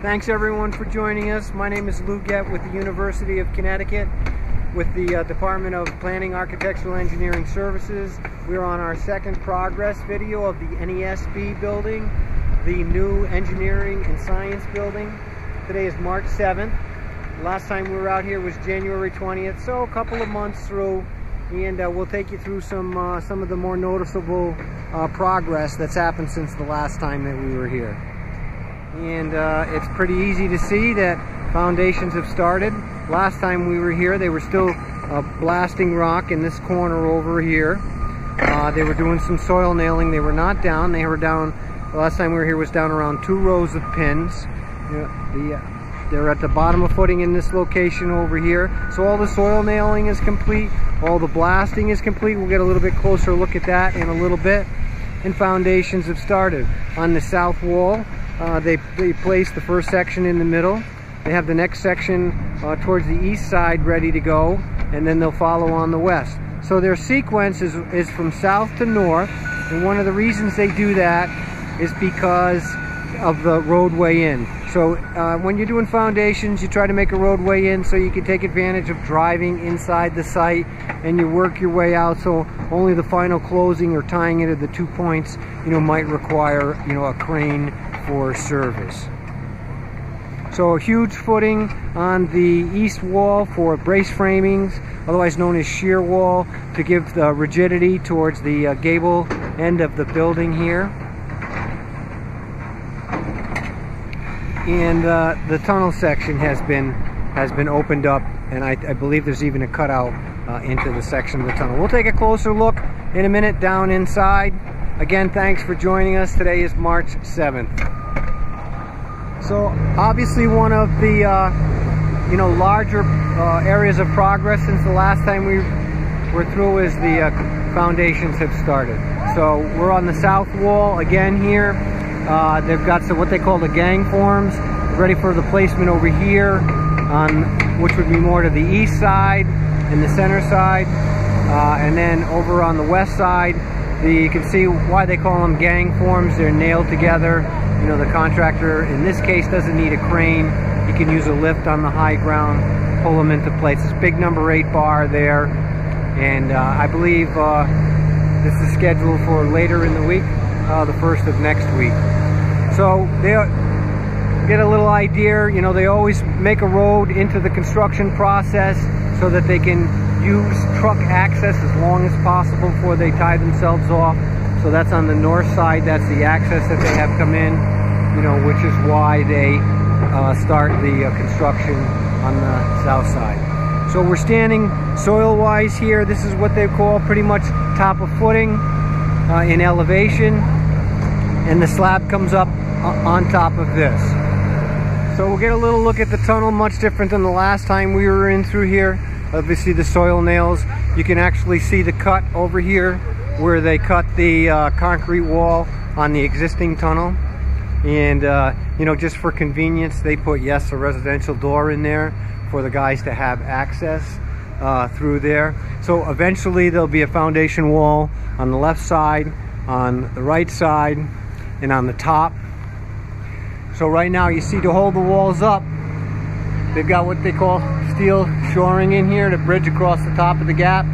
Thanks everyone for joining us. My name is Lou Gett with the University of Connecticut with the Department of Planning, Architectural Engineering Services. We're on our second progress video of the NESB building, the new Engineering and Science building. Today is March 7th. Last time we were out here was January 20th, so a couple of months through, and we'll take you through some of the more noticeable progress that's happened since the last time that we were here. And it's pretty easy to see that foundations have started. Last time we were here, they were still blasting rock in this corner over here. They were doing some soil nailing. They were not down. They were down, the last time we were here was down around 2 rows of pins. They're at the bottom of footing in this location over here. So all the soil nailing is complete. All the blasting is complete. We'll get a little bit closer look at that in a little bit. And foundations have started. On the south wall, they placed the first section in the middle. They have the next section towards the east side ready to go, and then they'll follow on the west. So their sequence is from south to north, and one of the reasons they do that is because of the roadway in. So when you're doing foundations, you try to make a roadway in so you can take advantage of driving inside the site, and you work your way out, so only the final closing or tying it to the 2 points, might require, a crane for service. So a huge footing on the east wall for brace framings, otherwise known as shear wall, to give the rigidity towards the gable end of the building here. And the tunnel section has been opened up, and I believe there's even a cutout into the section of the tunnel. We'll take a closer look in a minute down inside. Again, thanks for joining us. Today is March 7th. So obviously one of the larger areas of progress since the last time we were through is the foundations have started. So we're on the south wall again here. They've got what they call the gang forms ready for the placement over here, which would be more to the east side and the center side, and then over on the west side, you can see why they call them gang forms. They're nailed together. The contractor in this case doesn't need a crane. He can use a lift on the high ground, pull them into place. This big number 8 bar there, and I believe this is scheduled for later in the week, the first of next week. So they get a little idea. They always make a road into the construction process so that they can use truck access as long as possible before they tie themselves off. So that's on the north side. That's the access that they have come in, which is why they start the construction on the south side. So we're standing soil-wise here. This is what they call pretty much top of footing in elevation, and the slab comes up on top of this. So we'll get a little look at the tunnel, much different than the last time we were in through here. Obviously the soil nails. You can actually see the cut over here where they cut the concrete wall on the existing tunnel. And just for convenience, they put, yes, a residential door in there for the guys to have access through there. So eventually there'll be a foundation wall on the left side, on the right side, and on the top. So right now you see, to hold the walls up, they've got what they call steel shoring in here to bridge across the top of the gap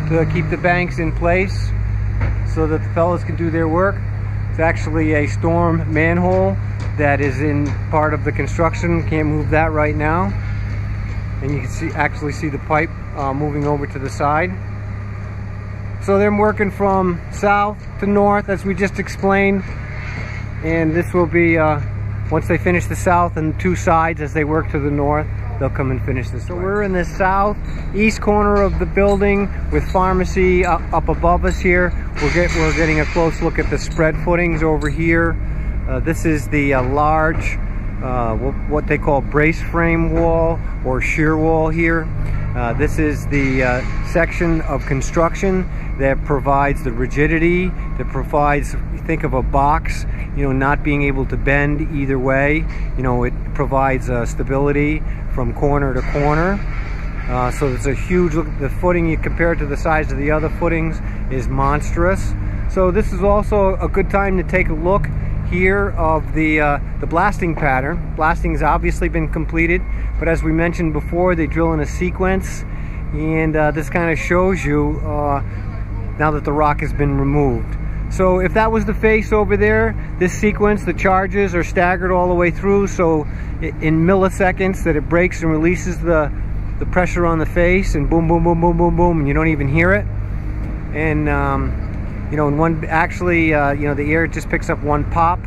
to keep the banks in place so that the fellows can do their work. It's actually a storm manhole that is in part of the construction. Can't move that right now. And you can actually see the pipe moving over to the side. So they're working from south to north, as we just explained. And this will be, once they finish the south and 2 sides, as they work to the north, they'll come and finish this. So we're in the southeast corner of the building with pharmacy up above us here. We're getting a close look at the spread footings over here. This is the large, what they call brace frame wall or shear wall here. This is the section of construction that provides the rigidity, that provides, think of a box, not being able to bend either way. It provides stability from corner to corner. So it's a huge look. The footing, you compare it to the size of the other footings, is monstrous. So this is also a good time to take a look here of the blasting pattern. Blasting has obviously been completed, but as we mentioned before, they drill in a sequence, and this kind of shows you now that the rock has been removed. So if that was the face over there, this sequence, the charges are staggered all the way through, so in milliseconds that it breaks and releases the pressure on the face, and boom, boom, boom, boom, boom, boom, and you don't even hear it. And you know, in one, actually, you know, the air just picks up one pop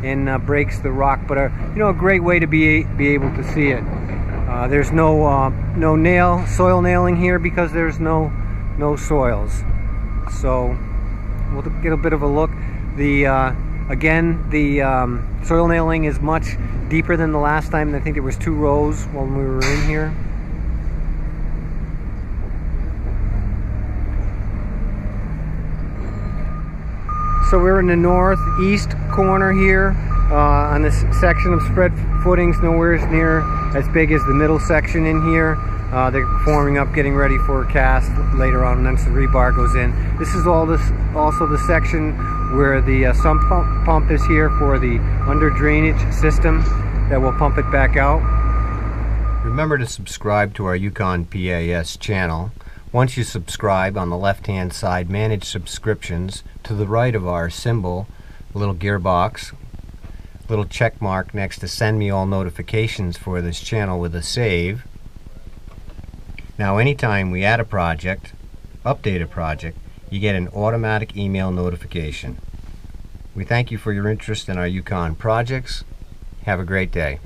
and breaks the rock. But you know, a great way to be able to see it. There's no soil nailing here because there's no soils. So we'll get a bit of a look. Again, the soil nailing is much deeper than the last time. I think there was 2 rows when we were in here. So we're in the northeast corner here on this section of spread footings, nowhere near as big as the middle section in here. They're forming up, getting ready for a cast later on once the rebar goes in. This is also the section where the sump pump is here for the under drainage system that will pump it back out. Remember to subscribe to our UConn PAES channel. Once you subscribe, on the left-hand side, manage subscriptions. To the right of our symbol, a little gearbox, little check mark next to send me all notifications for this channel with a save. Now anytime we add a project, update a project, you get an automatic email notification. We thank you for your interest in our UConn projects. Have a great day.